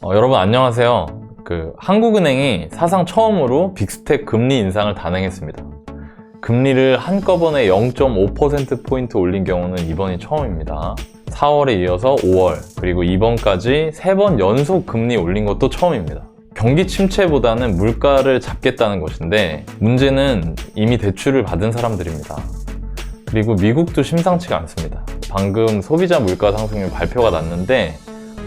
여러분 안녕하세요. 한국은행이 사상 처음으로 빅스텝 금리 인상을 단행했습니다. 금리를 한꺼번에 0.5%포인트 올린 경우는 이번이 처음입니다. 4월에 이어서 5월, 그리고 이번까지 3번 연속 금리 올린 것도 처음입니다. 경기 침체보다는 물가를 잡겠다는 것인데 문제는 이미 대출을 받은 사람들입니다. 그리고 미국도 심상치가 않습니다. 방금 소비자 물가 상승률 발표가 났는데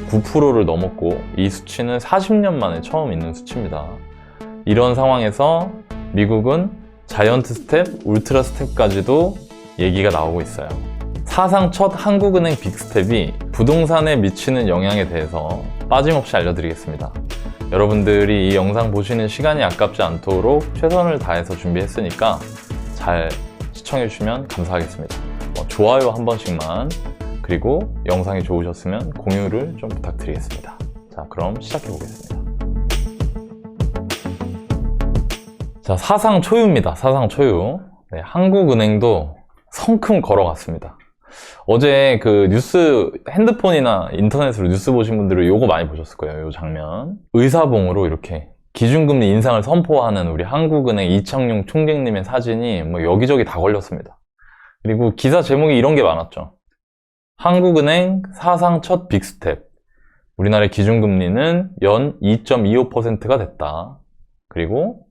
9%를 넘었고 이 수치는 40년 만에 처음 있는 수치입니다. 이런 상황에서 미국은 자이언트 스텝, 울트라 스텝까지도 얘기가 나오고 있어요. 사상 첫 한국은행 빅스텝이 부동산에 미치는 영향에 대해서 빠짐없이 알려드리겠습니다. 여러분들이 이 영상 보시는 시간이 아깝지 않도록 최선을 다해서 준비했으니까 잘 시청해주시면 감사하겠습니다. 좋아요 한 번씩만, 그리고 영상이 좋으셨으면 공유를 좀 부탁드리겠습니다. 자, 그럼 시작해 보겠습니다. 자, 사상 초유입니다. 사상 초유. 네, 한국은행도 성큼 걸어갔습니다. 어제 뉴스, 핸드폰이나 인터넷으로 뉴스 보신 분들은 요거 많이 보셨을 거예요. 요 장면. 의사봉으로 이렇게 기준금리 인상을 선포하는 우리 한국은행 이창용 총재님의 사진이 여기저기 다 걸렸습니다. 그리고 기사 제목이 이런 게 많았죠. 한국은행 사상 첫 빅스텝. 우리나라의 기준금리는 연 2.25%가 됐다. 그리고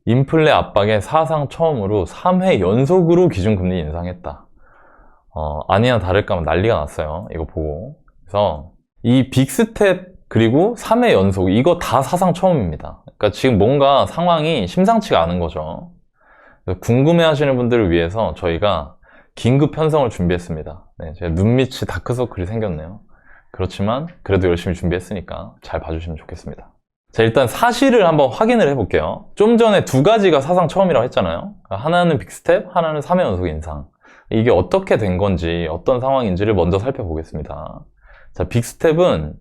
인플레 압박에 사상 처음으로 3회 연속으로 기준금리 인상했다. 아니나 다를까 난리가 났어요. 이거 보고. 그래서 이 빅스텝 그리고 3회 연속 이거 다 사상 처음입니다. 그러니까 지금 뭔가 상황이 심상치가 않은 거죠. 궁금해 하시는 분들을 위해서 저희가 긴급 편성을 준비했습니다. 네, 제가 눈밑이 다크서클이 생겼네요. 그렇지만 그래도 열심히 준비했으니까 잘 봐주시면 좋겠습니다. 자, 일단 사실을 한번 확인을 해볼게요. 좀 전에 두 가지가 사상 처음이라고 했잖아요. 하나는 빅스텝, 하나는 3회 연속 인상. 이게 어떻게 된 건지, 어떤 상황인지를 먼저 살펴보겠습니다. 자, 빅스텝은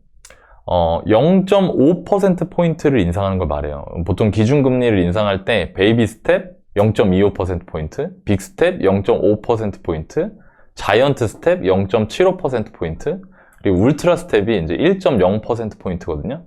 0.5%포인트를 인상하는 걸 말해요. 보통 기준금리를 인상할 때 베이비 스텝 0.25%포인트, 빅스텝 0.5%포인트, 자이언트 스텝 0.75%포인트, 그리고 울트라 스텝이 이제 1.0%포인트거든요.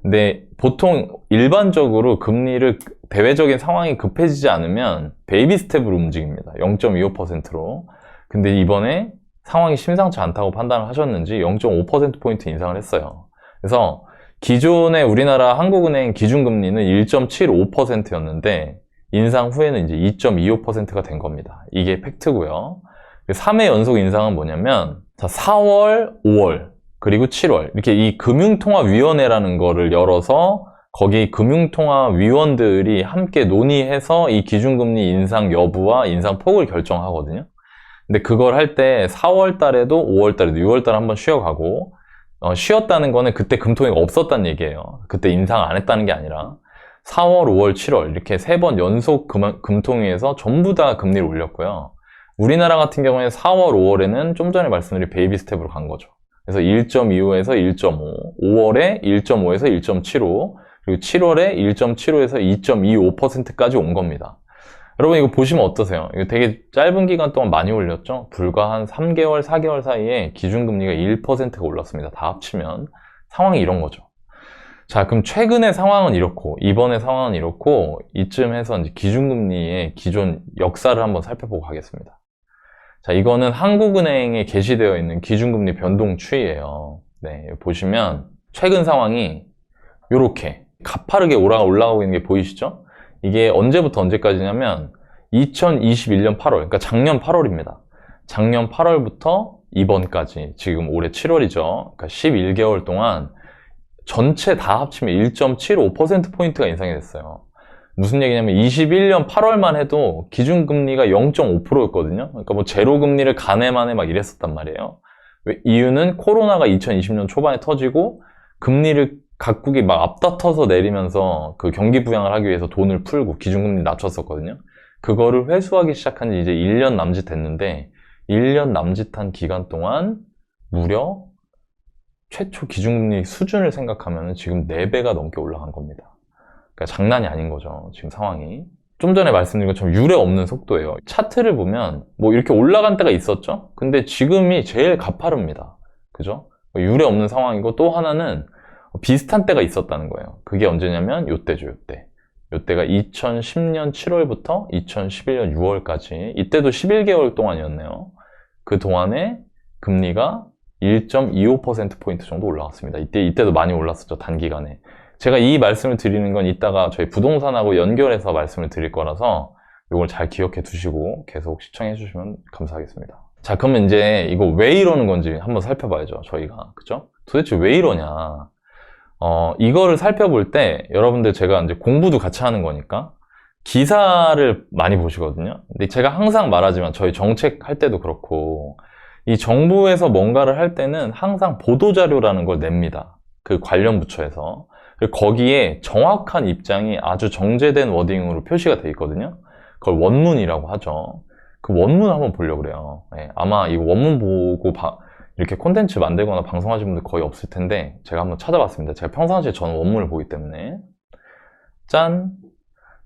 근데 보통 일반적으로 금리를 대외적인 상황이 급해지지 않으면 베이비 스텝으로 움직입니다. 0.25%로. 근데 이번에 상황이 심상치 않다고 판단을 하셨는지 0.5%포인트 인상을 했어요. 그래서 기존의 우리나라 한국은행 기준금리는 1.75%였는데 인상 후에는 이제 2.25%가 된 겁니다. 이게 팩트고요. 3회 연속 인상은 뭐냐면 4월, 5월, 그리고 7월 이렇게 이 금융통화위원회라는 거를 열어서 거기 금융통화위원들이 함께 논의해서 이 기준금리 인상 여부와 인상 폭을 결정하거든요. 근데 그걸 할 때 4월 달에도 5월 달에도 6월 달에 한번 쉬어가고 쉬었다는 거는 그때 금통위가 없었다는 얘기예요. 그때 인상 안 했다는 게 아니라 4월, 5월, 7월 이렇게 3번 연속 금통위에서 전부 다 금리를 올렸고요. 우리나라 같은 경우에 4월, 5월에는 좀 전에 말씀드린 베이비 스텝으로 간 거죠. 그래서 1.25에서 1.5, 5월에 1.5에서 1.75, 그리고 7월에 1.75에서 2.25%까지 온 겁니다. 여러분 이거 보시면 어떠세요? 이거 되게 짧은 기간 동안 많이 올렸죠? 불과 한 3개월, 4개월 사이에 기준금리가 1%가 올랐습니다. 다 합치면. 상황이 이런 거죠. 자, 그럼 최근의 상황은 이렇고, 이번의 상황은 이렇고, 이쯤 해서 이제 기준금리의 기존 역사를 한번 살펴보고 가겠습니다. 자, 이거는 한국은행에 게시되어 있는 기준금리 변동 추이예요. 네, 보시면 최근 상황이 이렇게 가파르게 올라가고 있는 게 보이시죠? 이게 언제부터 언제까지냐면 2021년 8월, 그러니까 작년 8월입니다. 작년 8월부터 이번까지, 지금 올해 7월이죠. 그러니까 11개월 동안 전체 다 합치면 1.75%포인트가 인상이 됐어요. 무슨 얘기냐면 21년 8월만 해도 기준금리가 0.5%였거든요. 그러니까 제로금리를 가내만해 막 이랬었단 말이에요. 이유는 코로나가 2020년 초반에 터지고 금리를 각국이 막 앞다퉈서 내리면서 그 경기 부양을 하기 위해서 돈을 풀고 기준금리 낮췄었거든요. 그거를 회수하기 시작한 지 이제 1년 남짓 됐는데 1년 남짓한 기간 동안 무려 최초 기준금리 수준을 생각하면 지금 4배가 넘게 올라간 겁니다. 그러니까 장난이 아닌 거죠, 지금 상황이. 좀 전에 말씀드린 것처럼 유례 없는 속도예요. 차트를 보면 이렇게 올라간 때가 있었죠? 근데 지금이 제일 가파릅니다. 그죠? 유례 없는 상황이고, 또 하나는 비슷한 때가 있었다는 거예요. 그게 언제냐면 요때죠, 요때. 요때가 2010년 7월부터 2011년 6월까지, 이때도 11개월 동안이었네요. 그 동안에 금리가 1.25%포인트 정도 올라갔습니다. 이때도 많이 올랐었죠, 단기간에. 제가 이 말씀을 드리는 건 이따가 저희 부동산하고 연결해서 말씀을 드릴 거라서 이걸 잘 기억해 두시고 계속 시청해 주시면 감사하겠습니다. 자, 그러면 이제 이거 왜 이러는 건지 한번 살펴봐야죠, 저희가. 그죠? 도대체 왜 이러냐. 이거를 살펴볼 때 여러분들, 제가 이제 공부도 같이 하는 거니까 기사를 많이 보시거든요. 근데 제가 항상 말하지만 저희 정책 할 때도 그렇고, 이 정부에서 뭔가를 할 때는 항상 보도자료라는 걸 냅니다. 그 관련 부처에서. 거기에 정확한 입장이 아주 정제된 워딩으로 표시가 돼 있거든요. 그걸 원문이라고 하죠. 그 원문을 한번 보려고 그래요. 네, 아마 이 원문 보고 이렇게 콘텐츠 만들거나 방송하시는 분들 거의 없을 텐데 제가 한번 찾아봤습니다. 제가 평상시에 저는 원문을 보기 때문에. 짠!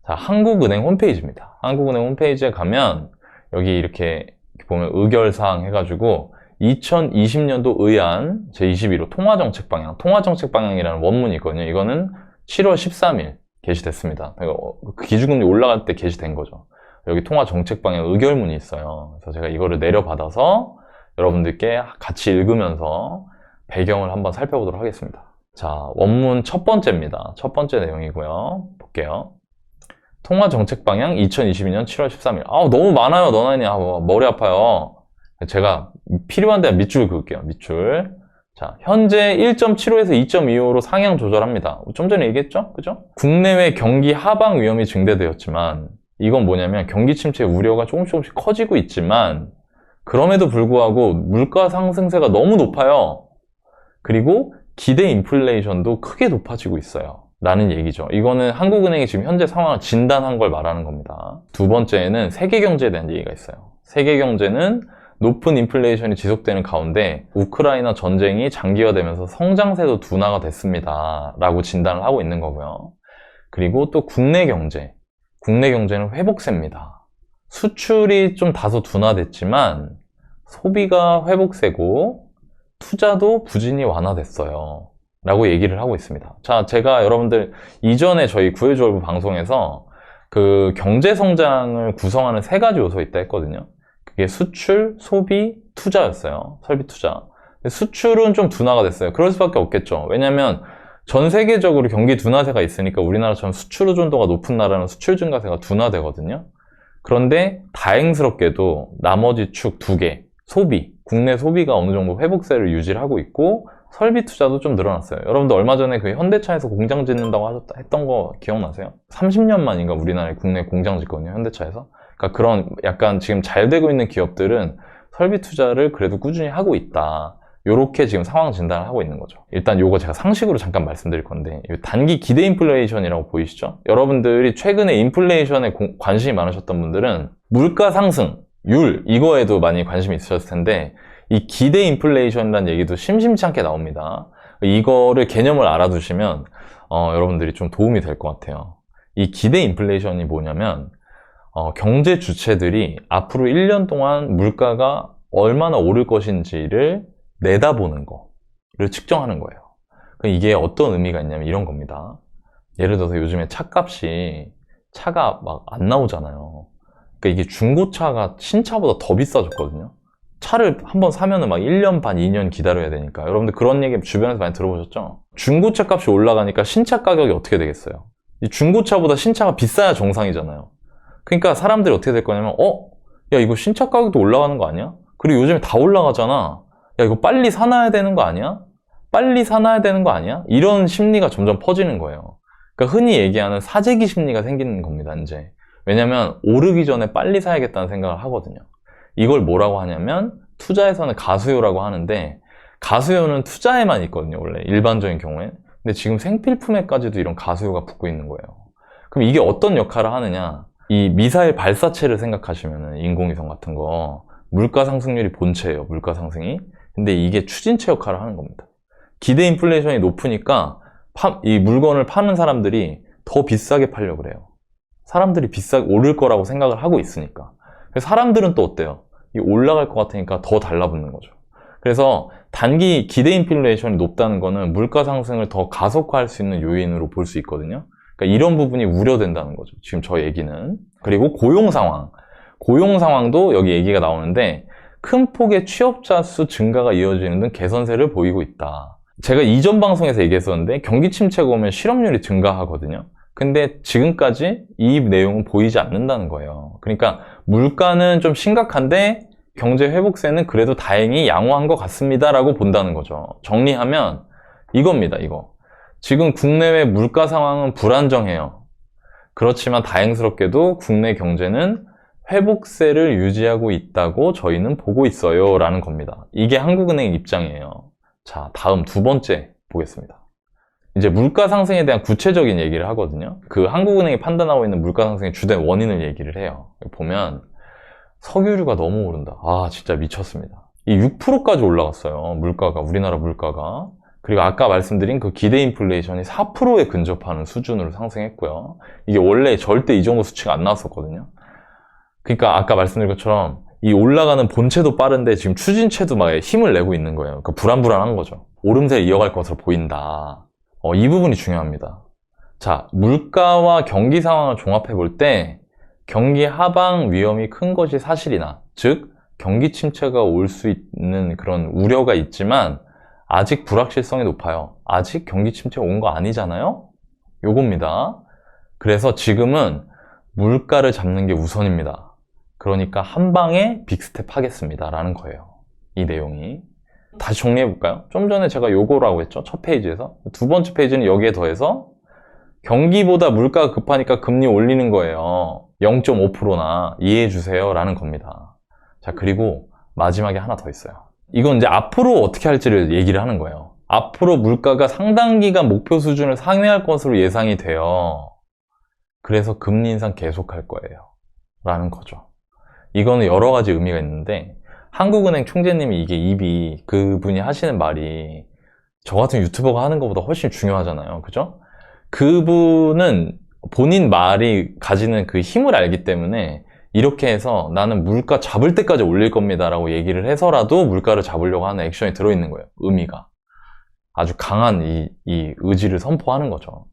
자, 한국은행 홈페이지입니다. 한국은행 홈페이지에 가면 여기 이렇게 보면 의결사항 해가지고 2020년도 의안 제21호 통화정책 방향, 통화정책 방향이라는 원문이 있거든요. 이거는 7월 13일 게시됐습니다. 그 기준금리 올라갈 때 게시된 거죠. 여기 통화정책 방향 의결문이 있어요. 그래서 제가 이거를 내려받아서 여러분들께 같이 읽으면서 배경을 한번 살펴보도록 하겠습니다. 자, 원문 첫 번째입니다. 첫 번째 내용이고요. 볼게요. 통화정책 방향 2022년 7월 13일. 너무 많아요, 너나니. 머리 아파요. 제가 필요한 데는 밑줄 그을게요. 밑줄. 자, 현재 1.75에서 2.25로 상향 조절합니다. 좀 전에 얘기했죠? 그죠? 국내외 경기 하방 위험이 증대되었지만, 이건 뭐냐면 경기 침체 우려가 조금씩 커지고 있지만, 그럼에도 불구하고 물가 상승세가 너무 높아요. 그리고 기대 인플레이션도 크게 높아지고 있어요. 라는 얘기죠. 이거는 한국은행이 지금 현재 상황을 진단한 걸 말하는 겁니다. 두 번째는 세계 경제에 대한 얘기가 있어요. 세계 경제는 높은 인플레이션이 지속되는 가운데 우크라이나 전쟁이 장기화되면서 성장세도 둔화가 됐습니다. 라고 진단을 하고 있는 거고요. 그리고 또 국내 경제는 회복세입니다. 수출이 좀 다소 둔화됐지만 소비가 회복세고 투자도 부진이 완화됐어요. 라고 얘기를 하고 있습니다. 자, 제가 여러분들 이전에 저희 구해주얼부 방송에서 그 경제 성장을 구성하는 세 가지 요소 있다 했거든요. 그게 수출, 소비, 투자였어요. 설비 투자. 수출은 좀 둔화가 됐어요. 그럴 수밖에 없겠죠. 왜냐면 전 세계적으로 경기 둔화세가 있으니까 우리나라처럼 수출 의존도가 높은 나라는 수출 증가세가 둔화되거든요. 그런데 다행스럽게도 나머지 축 두 개, 소비, 국내 소비가 어느 정도 회복세를 유지를 하고 있고 설비 투자도 좀 늘어났어요. 여러분들 얼마 전에 그 현대차에서 공장 짓는다고 했던 거 기억나세요? 30년 만인가 우리나라에 국내 공장 짓거든요, 현대차에서. 그러니까 그런 약간 지금 잘 되고 있는 기업들은 설비 투자를 그래도 꾸준히 하고 있다. 요렇게 지금 상황 진단을 하고 있는 거죠. 일단 요거 제가 상식으로 잠깐 말씀드릴 건데, 단기 기대 인플레이션이라고 보이시죠? 여러분들이 최근에 인플레이션에 관심이 많으셨던 분들은 물가 상승률, 이거에도 많이 관심이 있으셨을 텐데, 이 기대 인플레이션이라는 얘기도 심심치 않게 나옵니다. 이거를 개념을 알아두시면 여러분들이 좀 도움이 될 것 같아요. 이 기대 인플레이션이 뭐냐면 경제 주체들이 앞으로 1년 동안 물가가 얼마나 오를 것인지를 내다보는 거를 측정하는 거예요. 이게 어떤 의미가 있냐면 이런 겁니다. 예를 들어서 요즘에 차가 막 안 나오잖아요. 그러니까 이게 중고차가 신차보다 더 비싸졌거든요. 차를 한번 사면은 막 1년 반, 2년 기다려야 되니까. 여러분들 그런 얘기 주변에서 많이 들어보셨죠? 중고차 값이 올라가니까 신차 가격이 어떻게 되겠어요? 이 중고차보다 신차가 비싸야 정상이잖아요. 그러니까 사람들이 어떻게 될 거냐면, 야, 이거 신차 가격도 올라가는 거 아니야? 그리고 요즘에 다 올라가잖아. 야, 이거 빨리 사놔야 되는 거 아니야? 빨리 사놔야 되는 거 아니야? 이런 심리가 점점 퍼지는 거예요. 그러니까 흔히 얘기하는 사재기 심리가 생기는 겁니다, 이제. 왜냐면 오르기 전에 빨리 사야겠다는 생각을 하거든요. 이걸 뭐라고 하냐면 투자에서는 가수요라고 하는데, 가수요는 투자에만 있거든요, 원래 일반적인 경우에. 근데 지금 생필품에까지도 이런 가수요가 붙고 있는 거예요. 그럼 이게 어떤 역할을 하느냐? 이 미사일 발사체를 생각하시면은 인공위성 같은 거 물가 상승률이 본체예요, 물가 상승이. 근데 이게 추진체 역할을 하는 겁니다. 기대 인플레이션이 높으니까 이 물건을 파는 사람들이 더 비싸게 팔려고 그래요. 사람들이 비싸게 오를 거라고 생각을 하고 있으니까. 사람들은 또 어때요? 이 올라갈 것 같으니까 더 달라붙는 거죠. 그래서 단기 기대 인플레이션이 높다는 거는 물가 상승을 더 가속화할 수 있는 요인으로 볼 수 있거든요. 그러니까 이런 부분이 우려된다는 거죠. 지금 저 얘기는. 그리고 고용 상황. 고용 상황도 여기 얘기가 나오는데 큰 폭의 취업자 수 증가가 이어지는 등 개선세를 보이고 있다. 제가 이전 방송에서 얘기했었는데 경기 침체가 오면 실업률이 증가하거든요. 근데 지금까지 이 내용은 보이지 않는다는 거예요. 그러니까 물가는 좀 심각한데 경제 회복세는 그래도 다행히 양호한 것 같습니다 라고 본다는 거죠. 정리하면 이겁니다. 이거. 지금 국내외 물가 상황은 불안정해요. 그렇지만 다행스럽게도 국내 경제는 회복세를 유지하고 있다고 저희는 보고 있어요 라는 겁니다. 이게 한국은행의 입장이에요. 자, 다음 두 번째 보겠습니다. 이제 물가 상승에 대한 구체적인 얘기를 하거든요. 그 한국은행이 판단하고 있는 물가 상승의 주된 원인을 얘기를 해요. 보면 석유류가 너무 오른다. 아, 진짜 미쳤습니다. 이 6%까지 올라갔어요. 물가가, 우리나라 물가가. 그리고 아까 말씀드린 그 기대 인플레이션이 4%에 근접하는 수준으로 상승했고요. 이게 원래 절대 이 정도 수치가 안 나왔었거든요. 그러니까 아까 말씀드린 것처럼 이 올라가는 본체도 빠른데 지금 추진체도 막 힘을 내고 있는 거예요. 그러니까 불안불안한 거죠. 오름세를 이어갈 것으로 보인다. 이 부분이 중요합니다. 자, 물가와 경기 상황을 종합해 볼 때 경기 하방 위험이 큰 것이 사실이나, 즉 경기 침체가 올 수 있는 그런 우려가 있지만 아직 불확실성이 높아요. 아직 경기 침체가 온 거 아니잖아요? 요겁니다. 그래서 지금은 물가를 잡는 게 우선입니다. 그러니까 한 방에 빅스텝 하겠습니다 라는 거예요. 이 내용이. 다시 정리해 볼까요? 좀 전에 제가 요거라고 했죠. 첫 페이지에서. 두 번째 페이지는 여기에 더해서 경기보다 물가가 급하니까 금리 올리는 거예요. 0.5%나 이해해 주세요 라는 겁니다. 자, 그리고 마지막에 하나 더 있어요. 이건 이제 앞으로 어떻게 할지를 얘기를 하는 거예요. 앞으로 물가가 상당 기간 목표 수준을 상회할 것으로 예상이 돼요. 그래서 금리 인상 계속할 거예요 라는 거죠. 이거는 여러 가지 의미가 있는데 한국은행 총재님이 이게 입이 그분이 하시는 말이 저 같은 유튜버가 하는 것보다 훨씬 중요하잖아요. 그죠? 그분은 본인 말이 가지는 그 힘을 알기 때문에 이렇게 해서 나는 물가 잡을 때까지 올릴 겁니다 라고 얘기를 해서라도 물가를 잡으려고 하는 액션이 들어있는 거예요. 의미가. 아주 강한 이 의지를 선포하는 거죠.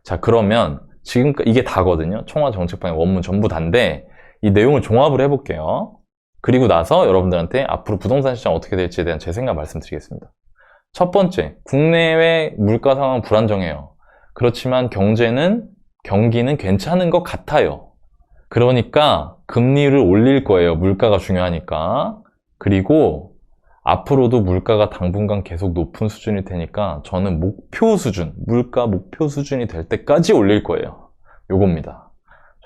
자, 그러면 지금 이게 다거든요. 총화정책방의 원문 전부 다인데 이 내용을 종합을 해볼게요. 그리고 나서 여러분들한테 앞으로 부동산 시장 어떻게 될지에 대한 제 생각 말씀드리겠습니다. 첫 번째, 국내외 물가 상황 불안정해요. 그렇지만 경기는 괜찮은 것 같아요. 그러니까 금리를 올릴 거예요. 물가가 중요하니까. 그리고 앞으로도 물가가 당분간 계속 높은 수준일 테니까 저는 물가 목표 수준이 될 때까지 올릴 거예요. 요겁니다.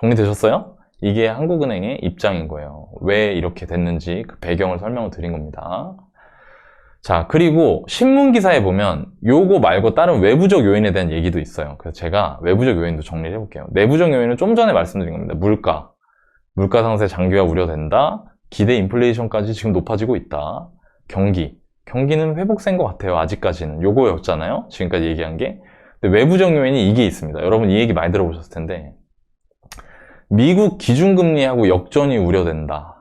정리되셨어요? 이게 한국은행의 입장인 거예요. 왜 이렇게 됐는지 그 배경을 설명을 드린 겁니다. 자, 그리고 신문기사에 보면 요거 말고 다른 외부적 요인에 대한 얘기도 있어요. 그래서 제가 외부적 요인도 정리를 해볼게요. 내부적 요인은 좀 전에 말씀드린 겁니다. 물가 상세 장기화 우려된다. 기대 인플레이션까지 지금 높아지고 있다. 경기는 회복세인 것 같아요. 아직까지는. 요거였잖아요. 지금까지 얘기한 게. 근데 외부적 요인이 이게 있습니다. 여러분 이 얘기 많이 들어보셨을 텐데 미국 기준금리하고 역전이 우려된다.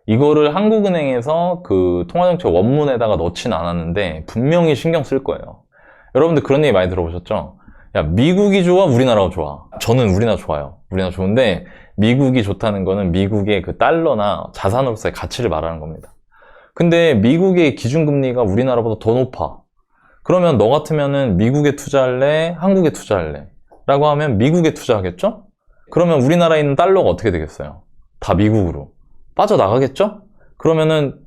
이거를 한국은행에서 그 통화정책 원문에다가 넣진 않았는데 분명히 신경 쓸 거예요. 여러분들 그런 얘기 많이 들어보셨죠? 야, 미국이 좋아? 우리나라가 좋아? 저는 우리나라 좋아요. 우리나라 좋은데 미국이 좋다는 거는 미국의 그 달러나 자산으로서의 가치를 말하는 겁니다. 근데 미국의 기준금리가 우리나라보다 더 높아. 그러면 너 같으면은 미국에 투자할래? 한국에 투자할래? 라고 하면 미국에 투자하겠죠? 그러면 우리나라에 있는 달러가 어떻게 되겠어요? 다 미국으로 빠져나가겠죠? 그러면은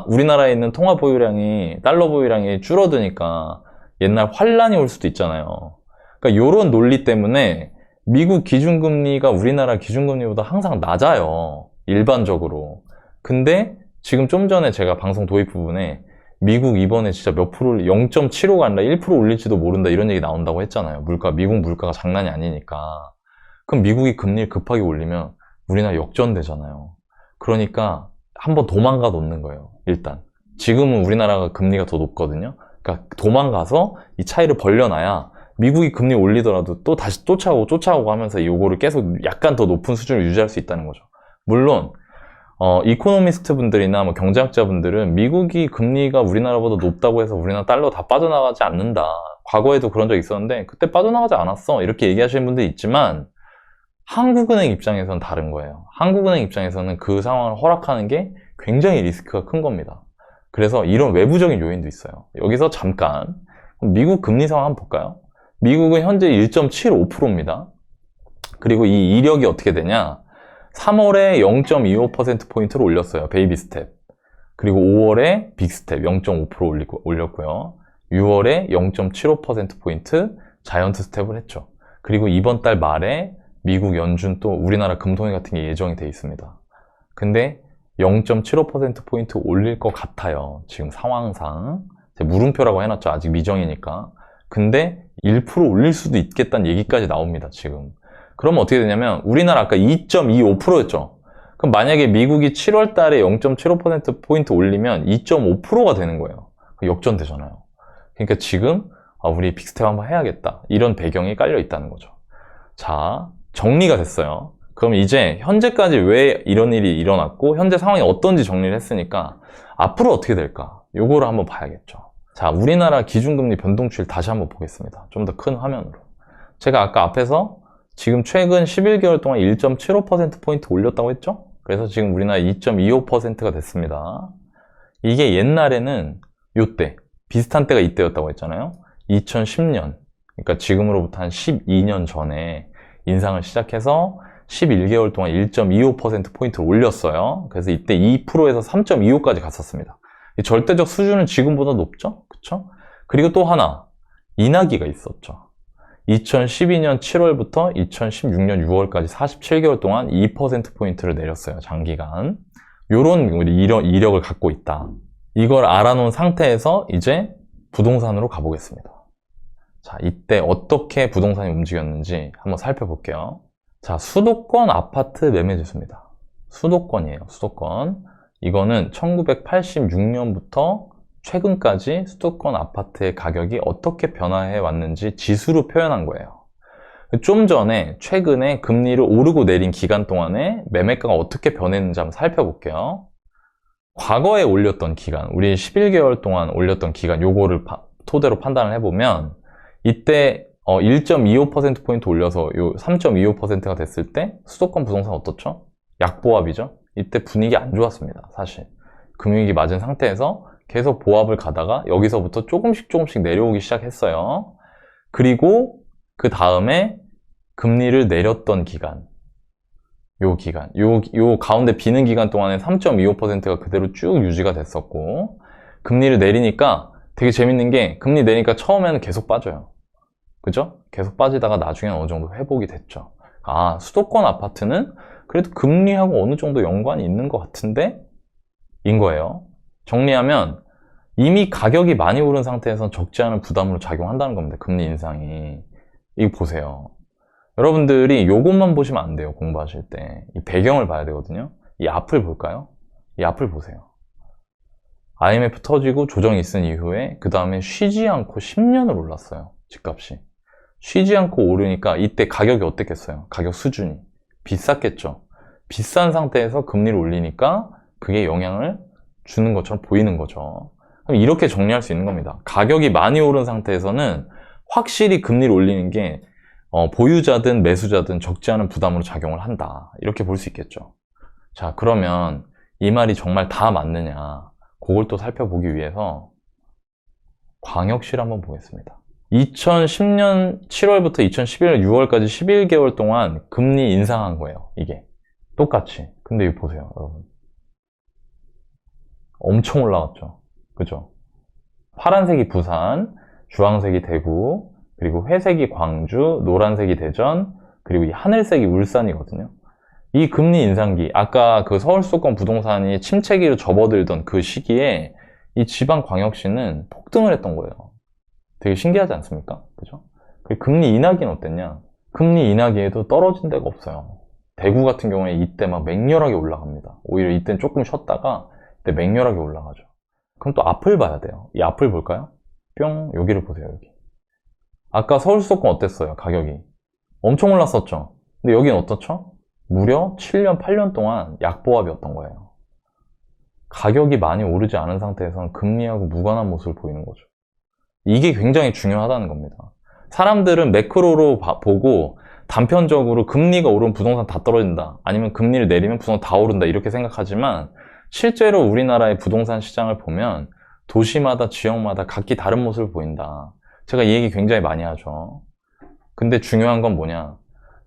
우리나라에 있는 통화 보유량이, 달러 보유량이 줄어드니까 옛날 환란이 올 수도 있잖아요. 그러니까 요런 논리 때문에 미국 기준금리가 우리나라 기준금리보다 항상 낮아요. 일반적으로. 근데 지금 좀 전에 제가 방송 도입 부분에 미국 이번에 진짜 몇 프로 0.75가 아니라 1% 올릴지도 모른다 이런 얘기 나온다고 했잖아요. 미국 물가가 장난이 아니니까. 그럼 미국이 금리를 급하게 올리면 우리나라 역전되잖아요. 그러니까 한번 도망가 놓는 거예요. 일단 지금은 우리나라가 금리가 더 높거든요. 그러니까 도망가서 이 차이를 벌려놔야 미국이 금리 올리더라도 또 다시 쫓아오고 하면서 요거를 계속 약간 더 높은 수준을 유지할 수 있다는 거죠. 물론 이코노미스트 분들이나 뭐 경제학자 분들은 미국이 금리가 우리나라보다 높다고 해서 우리나라 달러 다 빠져나가지 않는다. 과거에도 그런 적 있었는데 그때 빠져나가지 않았어. 이렇게 얘기하시는 분들이 있지만 한국은행 입장에서는 다른 거예요. 한국은행 입장에서는 그 상황을 허락하는 게 굉장히 리스크가 큰 겁니다. 그래서 이런 외부적인 요인도 있어요. 여기서 잠깐 미국 금리 상황 한번 볼까요? 미국은 현재 1.75%입니다. 그리고 이 이력이 어떻게 되냐? 3월에 0.25%포인트를 올렸어요. 베이비 스텝. 그리고 5월에 빅 스텝 0.5% 올렸고요. 6월에 0.75%포인트 자이언트 스텝을 했죠. 그리고 이번 달 말에 미국 연준 또 우리나라 금통위 같은 게 예정이 돼 있습니다. 근데 0.75%포인트 올릴 것 같아요. 지금 상황상. 물음표라고 해놨죠. 아직 미정이니까. 근데 1% 올릴 수도 있겠다는 얘기까지 나옵니다. 지금. 그러면 어떻게 되냐면 우리나라 아까 2.25%였죠. 그럼 만약에 미국이 7월 달에 0.75%포인트 올리면 2.5%가 되는 거예요. 역전되잖아요. 그러니까 지금 우리 빅스텝 한번 해야겠다. 이런 배경이 깔려 있다는 거죠. 자, 정리가 됐어요. 그럼 이제 현재까지 왜 이런 일이 일어났고 현재 상황이 어떤지 정리를 했으니까 앞으로 어떻게 될까? 요거를 한번 봐야겠죠. 자, 우리나라 기준금리 변동치를 다시 한번 보겠습니다. 좀 더 큰 화면으로. 제가 아까 앞에서 지금 최근 11개월 동안 1.75%포인트 올렸다고 했죠? 그래서 지금 우리나라 2.25%가 됐습니다. 이게 옛날에는 요때, 비슷한 때가 이때였다고 했잖아요. 2010년, 그러니까 지금으로부터 한 12년 전에 인상을 시작해서 11개월 동안 1.25%포인트를 올렸어요. 그래서 이때 2%에서 3.25까지 갔었습니다. 절대적 수준은 지금보다 높죠? 그쵸? 그리고 또 하나, 인하기가 있었죠. 2012년 7월부터 2016년 6월까지 47개월 동안 2%포인트를 내렸어요. 장기간. 요런 이력을 갖고 있다. 이걸 알아놓은 상태에서 이제 부동산으로 가보겠습니다. 자, 이때 어떻게 부동산이 움직였는지 한번 살펴볼게요. 자, 수도권 아파트 매매 지수입니다. 수도권이에요. 수도권. 이거는 1986년부터 최근까지 수도권 아파트의 가격이 어떻게 변화해 왔는지 지수로 표현한 거예요. 좀 전에 최근에 금리를 오르고 내린 기간 동안에 매매가가 어떻게 변했는지 한번 살펴볼게요. 과거에 올렸던 기간, 우리 11개월 동안 올렸던 기간, 요거를 토대로 판단을 해보면 이때 1.25%포인트 올려서 요 3.25%가 됐을 때 수도권 부동산 어떻죠? 약보합이죠? 이때 분위기 안 좋았습니다. 사실 금융위기 맞은 상태에서 계속 보합을 가다가 여기서부터 조금씩 내려오기 시작했어요. 그리고 그 다음에 금리를 내렸던 기간, 요 가운데 비는 기간 동안에 3.25%가 그대로 쭉 유지가 됐었고, 금리를 내리니까 되게 재밌는 게 금리 내리니까 처음에는 계속 빠져요. 그죠? 계속 빠지다가 나중에 어느 정도 회복이 됐죠. 아, 수도권 아파트는 그래도 금리하고 어느 정도 연관이 있는 것 같은데? 인 거예요. 정리하면 이미 가격이 많이 오른 상태에서는 적지 않은 부담으로 작용한다는 겁니다. 금리 인상이. 이거 보세요. 여러분들이 요것만 보시면 안 돼요. 공부하실 때. 이 배경을 봐야 되거든요. 이 앞을 볼까요? 이 앞을 보세요. IMF 터지고 조정이 있은 이후에 그 다음에 쉬지 않고 10년을 올랐어요. 집값이. 쉬지 않고 오르니까 이때 가격이 어땠겠어요? 가격 수준이. 비쌌겠죠. 비싼 상태에서 금리를 올리니까 그게 영향을 주는 것처럼 보이는 거죠. 그럼 이렇게 정리할 수 있는 겁니다. 가격이 많이 오른 상태에서는 확실히 금리를 올리는 게 보유자든 매수자든 적지 않은 부담으로 작용을 한다. 이렇게 볼 수 있겠죠. 자, 그러면 이 말이 정말 다 맞느냐, 그걸 또 살펴보기 위해서 광역시를 한번 보겠습니다. 2010년 7월부터 2011년 6월까지 11개월 동안 금리 인상한 거예요. 이게 똑같이. 근데 이거 보세요, 여러분. 엄청 올라갔죠. 그죠? 파란색이 부산, 주황색이 대구, 그리고 회색이 광주, 노란색이 대전, 그리고 이 하늘색이 울산이거든요. 이 금리 인상기, 아까 그 서울 수도권 부동산이 침체기로 접어들던 그 시기에 이 지방광역시는 폭등을 했던 거예요. 되게 신기하지 않습니까? 그죠? 금리 인하기는 어땠냐? 금리 인하기에도 떨어진 데가 없어요. 대구 같은 경우에 이때 막 맹렬하게 올라갑니다. 오히려 이때는 조금 쉬었다가 이때 맹렬하게 올라가죠. 그럼 또 앞을 봐야 돼요. 이 앞을 볼까요? 뿅, 여기를 보세요. 여기. 아까 서울 수도권 어땠어요? 가격이 엄청 올랐었죠. 근데 여기는 어떻죠? 무려 7년, 8년 동안 약보합이었던 거예요. 가격이 많이 오르지 않은 상태에서는 금리하고 무관한 모습을 보이는 거죠. 이게 굉장히 중요하다는 겁니다. 사람들은 매크로로 보고 단편적으로 금리가 오르면 부동산 다 떨어진다, 아니면 금리를 내리면 부동산 다 오른다, 이렇게 생각하지만 실제로 우리나라의 부동산 시장을 보면 도시마다 지역마다 각기 다른 모습을 보인다. 제가 이 얘기 굉장히 많이 하죠. 근데 중요한 건 뭐냐,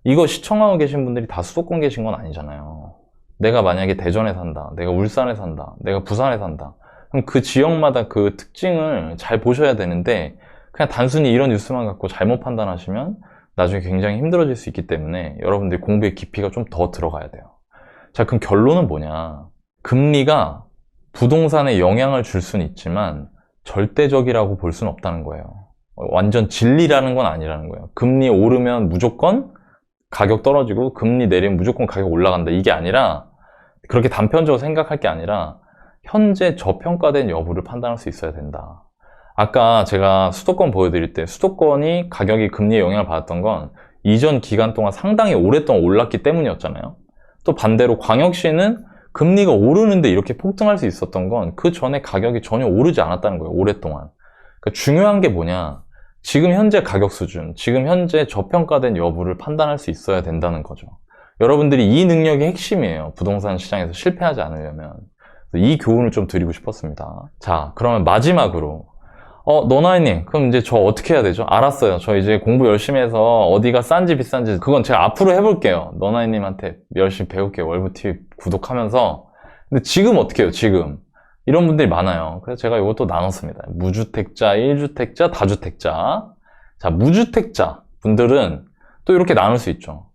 이거 시청하고 계신 분들이 다 수도권 계신 건 아니잖아요. 내가 만약에 대전에 산다, 내가 울산에 산다, 내가 부산에 산다, 그럼 그 지역마다 그 특징을 잘 보셔야 되는데, 그냥 단순히 이런 뉴스만 갖고 잘못 판단하시면 나중에 굉장히 힘들어질 수 있기 때문에 여러분들이 공부의 깊이가 좀 더 들어가야 돼요. 자, 그럼 결론은 뭐냐, 금리가 부동산에 영향을 줄 수는 있지만 절대적이라고 볼 수는 없다는 거예요. 완전 진리라는 건 아니라는 거예요. 금리 오르면 무조건 가격 떨어지고 금리 내리면 무조건 가격 올라간다, 이게 아니라, 그렇게 단편적으로 생각할 게 아니라 현재 저평가된 여부를 판단할 수 있어야 된다. 아까 제가 수도권 보여드릴 때 수도권이 가격이 금리에 영향을 받았던 건 이전 기간 동안 상당히 오랫동안 올랐기 때문이었잖아요. 또 반대로 광역시는 금리가 오르는데 이렇게 폭등할 수 있었던 건 그 전에 가격이 전혀 오르지 않았다는 거예요, 오랫동안. 그러니까 중요한 게 뭐냐, 지금 현재 가격 수준, 지금 현재 저평가된 여부를 판단할 수 있어야 된다는 거죠. 여러분들이 이 능력이 핵심이에요, 부동산 시장에서 실패하지 않으려면. 이 교훈을 좀 드리고 싶었습니다. 자, 그러면 마지막으로 노나이님, 그럼 이제 저 어떻게 해야 되죠? 알았어요. 저 이제 공부 열심히 해서 어디가 싼지 비싼지 그건 제가 앞으로 해볼게요. 노나이님한테 열심히 배울게요. 월브TV 구독하면서. 근데 지금 어떻게 해요, 지금? 이런 분들이 많아요. 그래서 제가 이것도 나눴습니다. 무주택자, 1주택자, 다주택자. 자, 무주택자 분들은 또 이렇게 나눌 수 있죠.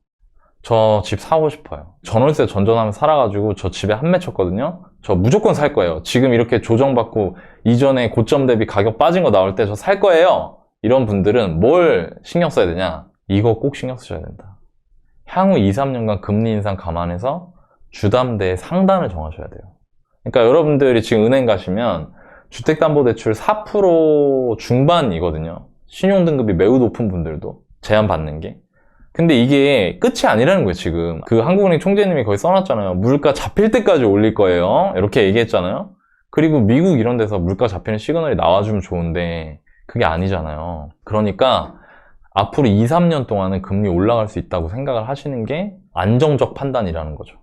저 집 사고 싶어요. 전월세 전전하면서 살아가지고 저 집에 한 매 쳤거든요. 저 무조건 살 거예요. 지금 이렇게 조정받고 이전에 고점 대비 가격 빠진 거 나올 때 저 살 거예요. 이런 분들은 뭘 신경 써야 되냐? 이거 꼭 신경 쓰셔야 된다. 향후 2, 3년간 금리 인상 감안해서 주담대의 상단을 정하셔야 돼요. 그러니까 여러분들이 지금 은행 가시면 주택담보대출 4% 중반이거든요. 신용등급이 매우 높은 분들도 제한 받는 게. 근데 이게 끝이 아니라는 거예요, 지금. 그 한국은행 총재님이 거기 써놨잖아요. 물가 잡힐 때까지 올릴 거예요, 이렇게 얘기했잖아요. 그리고 미국 이런 데서 물가 잡히는 시그널이 나와주면 좋은데 그게 아니잖아요. 그러니까 앞으로 2, 3년 동안은 금리 올라갈 수 있다고 생각을 하시는 게 안정적 판단이라는 거죠.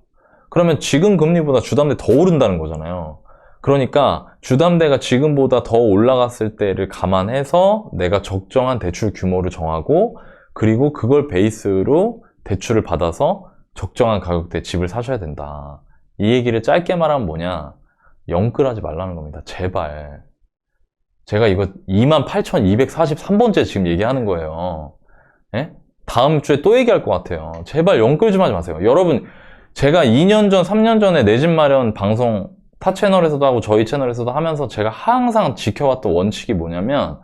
그러면 지금 금리보다 주담대 더 오른다는 거잖아요. 그러니까 주담대가 지금보다 더 올라갔을 때를 감안해서 내가 적정한 대출 규모를 정하고, 그리고 그걸 베이스로 대출을 받아서 적정한 가격대에 집을 사셔야 된다. 이 얘기를 짧게 말하면 뭐냐, 영끌하지 말라는 겁니다. 제발. 제가 이거 28,243번째 지금 얘기하는 거예요. 예? 다음 주에 또 얘기할 것 같아요. 제발 영끌 좀 하지 마세요. 여러분, 제가 2년 전, 3년 전에 내 집 마련 방송 타 채널에서도 하고 저희 채널에서도 하면서 제가 항상 지켜왔던 원칙이 뭐냐면,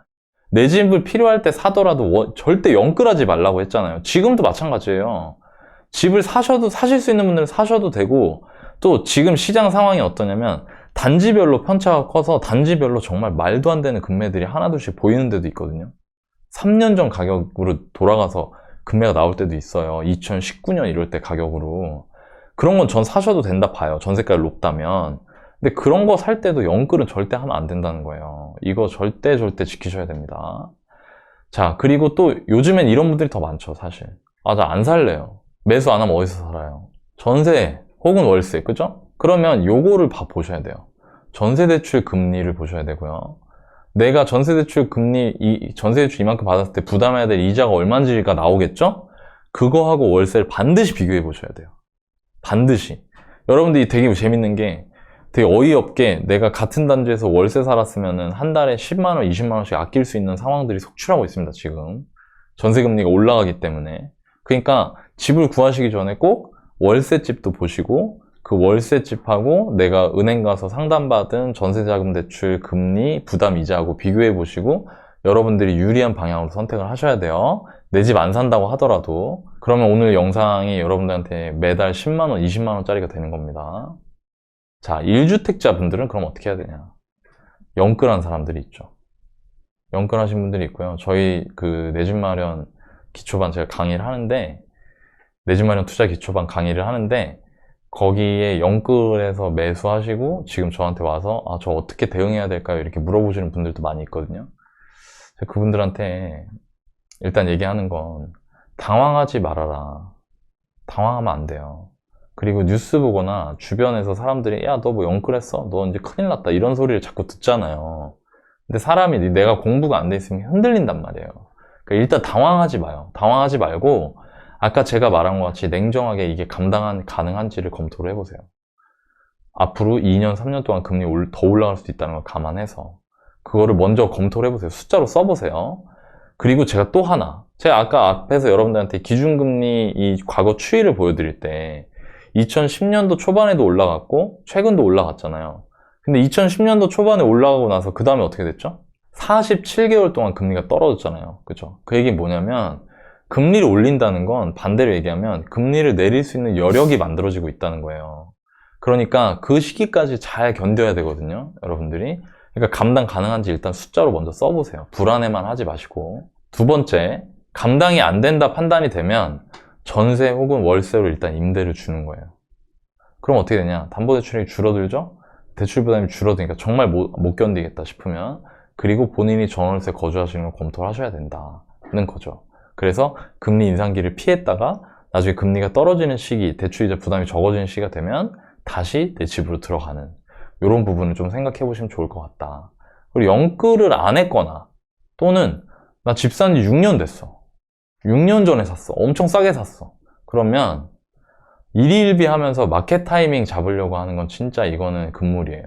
내 집을 필요할 때 사더라도 절대 영끌하지 말라고 했잖아요. 지금도 마찬가지예요. 집을 사실 수 있는 분들은 사셔도 되고, 또 지금 시장 상황이 어떠냐면 단지별로 편차가 커서 단지별로 정말 말도 안 되는 금매들이 하나둘씩 보이는 데도 있거든요. 3년 전 가격으로 돌아가서 금매가 나올 때도 있어요. 2019년 이럴 때 가격으로. 그런 건 전 사셔도 된다 봐요, 전세가가 높다면. 근데 그런 거 살 때도 영끌은 절대 하면 안 된다는 거예요. 이거 절대 지키셔야 됩니다. 자, 그리고 또 요즘엔 이런 분들이 더 많죠, 사실. 아, 나 안 살래요. 매수 안 하면 어디서 살아요? 전세 혹은 월세, 그죠? 그러면 요거를 보셔야 돼요. 전세대출 금리를 보셔야 되고요. 내가 전세대출 금리, 전세대출 이만큼 받았을 때 부담해야 될 이자가 얼마인지가 나오겠죠? 그거하고 월세를 반드시 비교해 보셔야 돼요. 반드시. 여러분들이 되게 재밌는 게, 되게 어이없게 내가 같은 단지에서 월세 살았으면은 한 달에 10만원, 20만원씩 아낄 수 있는 상황들이 속출하고 있습니다, 지금. 전세금리가 올라가기 때문에. 그러니까 집을 구하시기 전에 꼭 월세집도 보시고, 그 월세집하고 내가 은행 가서 상담받은 전세자금 대출 금리, 부담 이자하고 비교해 보시고 여러분들이 유리한 방향으로 선택을 하셔야 돼요. 내 집 안 산다고 하더라도. 그러면 오늘 영상이 여러분들한테 매달 10만원, 20만원짜리가 되는 겁니다. 자, 1주택자 분들은 그럼 어떻게 해야 되냐? 영끌한 사람들이 있죠. 영끌하신 분들이 있고요. 저희 그 내 집 마련 기초반 제가 강의를 하는데, 내 집 마련 투자 기초반 강의를 하는데, 거기에 영끌에서 매수하시고 지금 저한테 와서 아, 저 어떻게 대응해야 될까요? 이렇게 물어보시는 분들도 많이 있거든요. 그분들한테 일단 얘기하는 건 당황하지 말아라. 당황하면 안 돼요. 그리고 뉴스 보거나 주변에서 사람들이 야, 너 뭐 영끌했어? 너 이제 큰일 났다. 이런 소리를 자꾸 듣잖아요. 근데 사람이 내가 공부가 안 돼 있으면 흔들린단 말이에요. 그러니까 일단 당황하지 마요. 당황하지 말고 아까 제가 말한 것 같이 냉정하게 이게 가능한지를 검토를 해보세요. 앞으로 2년, 3년 동안 금리 더 올라갈 수도 있다는 걸 감안해서 그거를 먼저 검토를 해보세요. 숫자로 써보세요. 그리고 제가 또 하나, 제가 아까 앞에서 여러분들한테 기준금리 이 과거 추이를 보여드릴 때 2010년도 초반에도 올라갔고 최근도 올라갔잖아요. 근데 2010년도 초반에 올라가고 나서 그 다음에 어떻게 됐죠? 47개월 동안 금리가 떨어졌잖아요. 그죠? 그 얘기는 뭐냐면 금리를 올린다는 건 반대로 얘기하면 금리를 내릴 수 있는 여력이 만들어지고 있다는 거예요. 그러니까 그 시기까지 잘 견뎌야 되거든요, 여러분들이. 그러니까 감당 가능한지 일단 숫자로 먼저 써보세요. 불안해만 하지 마시고. 두 번째, 감당이 안 된다 판단이 되면 전세 혹은 월세로 일단 임대를 주는 거예요. 그럼 어떻게 되냐? 담보대출이 줄어들죠? 대출 부담이 줄어드니까 정말 못 견디겠다 싶으면 그리고 본인이 전월세 거주하시는 걸 검토를 하셔야 된다는 거죠. 그래서 금리 인상기를 피했다가 나중에 금리가 떨어지는 시기, 대출이자 부담이 적어지는 시기가 되면 다시 내 집으로 들어가는 이런 부분을 좀 생각해 보시면 좋을 것 같다. 그리고 영끌을 안 했거나 또는 나 집 산 지 6년 됐어. 6년 전에 샀어. 엄청 싸게 샀어. 그러면 일희일비 하면서 마켓 타이밍 잡으려고 하는 건 진짜 이거는 금물이에요.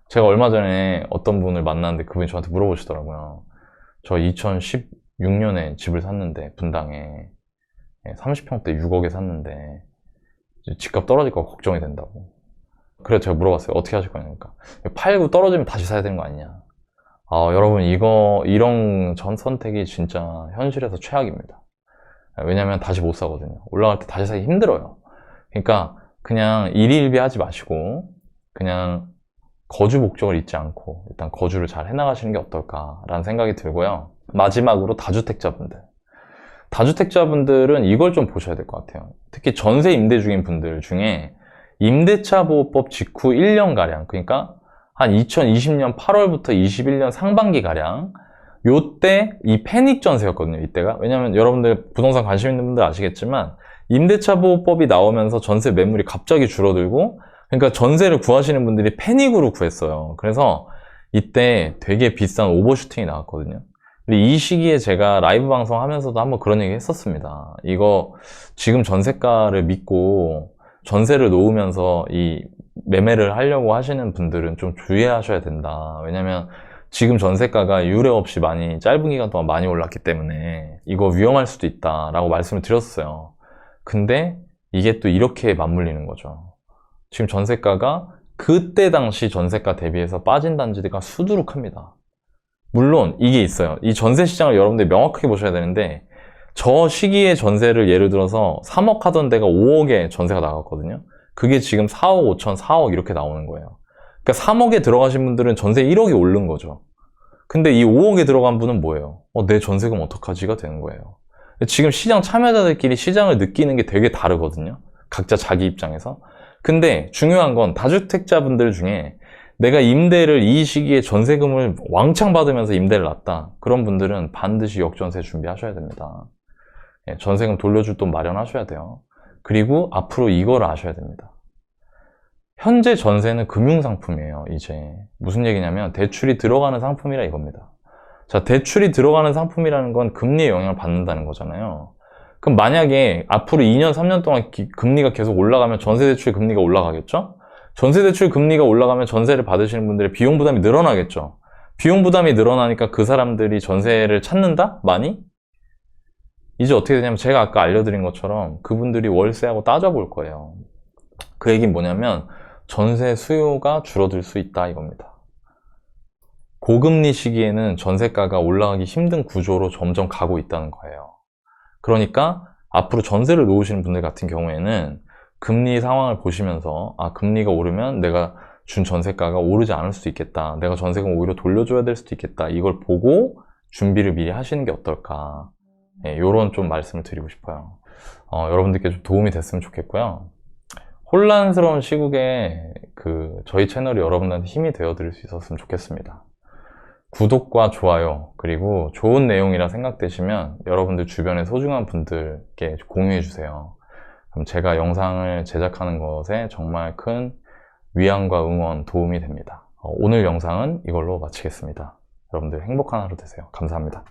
제가 얼마 전에 어떤 분을 만났는데 그분이 저한테 물어보시더라고요. 저 2016년에 집을 샀는데 분당에 30평대 6억에 샀는데 집값 떨어질 거 걱정이 된다고. 그래서 제가 물어봤어요. 어떻게 하실 거냐니까. 팔고 떨어지면 다시 사야 되는 거 아니냐. 여러분 이런 전 선택이 진짜 현실에서 최악입니다. 왜냐면 다시 못 사거든요. 올라갈 때 다시 사기 힘들어요. 그러니까 그냥 일희일비 하지 마시고 그냥 거주 목적을 잊지 않고 일단 거주를 잘 해나가시는 게 어떨까라는 생각이 들고요. 마지막으로 다주택자분들은 이걸 좀 보셔야 될 것 같아요. 특히 전세 임대 중인 분들 중에 임대차 보호법 직후 1년가량, 그러니까 한 2020년 8월부터 21년 상반기가량 요때 이 패닉 전세였거든요, 이때가. 왜냐면 여러분들 부동산 관심 있는 분들 아시겠지만 임대차 보호법이 나오면서 전세 매물이 갑자기 줄어들고 그러니까 전세를 구하시는 분들이 패닉으로 구했어요. 그래서 이때 되게 비싼 오버슈팅이 나왔거든요. 근데 이 시기에 제가 라이브 방송 하면서도 한번 그런 얘기 했었습니다. 이거 지금 전세가를 믿고 전세를 놓으면서 이 매매를 하려고 하시는 분들은 좀 주의하셔야 된다. 왜냐면 지금 전세가가 유례 없이 많이 짧은 기간 동안 많이 올랐기 때문에 이거 위험할 수도 있다라고 말씀을 드렸어요. 근데 이게 또 이렇게 맞물리는 거죠. 지금 전세가가 그때 당시 전세가 대비해서 빠진 단지가 수두룩합니다. 물론 이게 있어요. 이 전세 시장을 여러분들이 명확하게 보셔야 되는데 저 시기에 전세를 예를 들어서 3억 하던 데가 5억에 전세가 나갔거든요. 그게 지금 4억 5천, 4억 이렇게 나오는 거예요. 그러니까 3억에 들어가신 분들은 전세 1억이 오른 거죠. 근데 이 5억에 들어간 분은 뭐예요? 내 전세금 어떡하지가 되는 거예요. 지금 시장 참여자들끼리 시장을 느끼는 게 되게 다르거든요. 각자 자기 입장에서. 근데 중요한 건 다주택자분들 중에 내가 임대를 이 시기에 전세금을 왕창 받으면서 임대를 놨다. 그런 분들은 반드시 역전세 준비하셔야 됩니다. 전세금 돌려줄 돈 마련하셔야 돼요. 그리고 앞으로 이걸 아셔야 됩니다. 현재 전세는 금융상품이에요, 이제. 무슨 얘기냐면 대출이 들어가는 상품이라 이겁니다. 자, 대출이 들어가는 상품이라는 건 금리의 영향을 받는다는 거잖아요. 그럼 만약에 앞으로 2년, 3년 동안 금리가 계속 올라가면 전세대출 금리가 올라가겠죠? 전세대출 금리가 올라가면 전세를 받으시는 분들의 비용 부담이 늘어나겠죠? 비용 부담이 늘어나니까 그 사람들이 전세를 찾는다? 많이? 이제 어떻게 되냐면 제가 아까 알려드린 것처럼 그분들이 월세하고 따져볼 거예요. 그 얘기는 뭐냐면 전세 수요가 줄어들 수 있다 이겁니다. 고금리 시기에는 전세가가 올라가기 힘든 구조로 점점 가고 있다는 거예요. 그러니까 앞으로 전세를 놓으시는 분들 같은 경우에는 금리 상황을 보시면서 금리가 오르면 내가 준 전세가가 오르지 않을 수도 있겠다. 내가 전세금 오히려 돌려줘야 될 수도 있겠다. 이걸 보고 준비를 미리 하시는 게 어떨까. 이런 좀 말씀을 드리고 싶어요. 여러분들께 좀 도움이 됐으면 좋겠고요. 혼란스러운 시국에 저희 채널이 여러분들한테 힘이 되어 드릴 수 있었으면 좋겠습니다. 구독과 좋아요, 그리고 좋은 내용이라 생각되시면 여러분들 주변의 소중한 분들께 공유해 주세요. 그럼 제가 영상을 제작하는 것에 정말 큰 위안과 응원, 도움이 됩니다. 오늘 영상은 이걸로 마치겠습니다. 여러분들 행복한 하루 되세요. 감사합니다.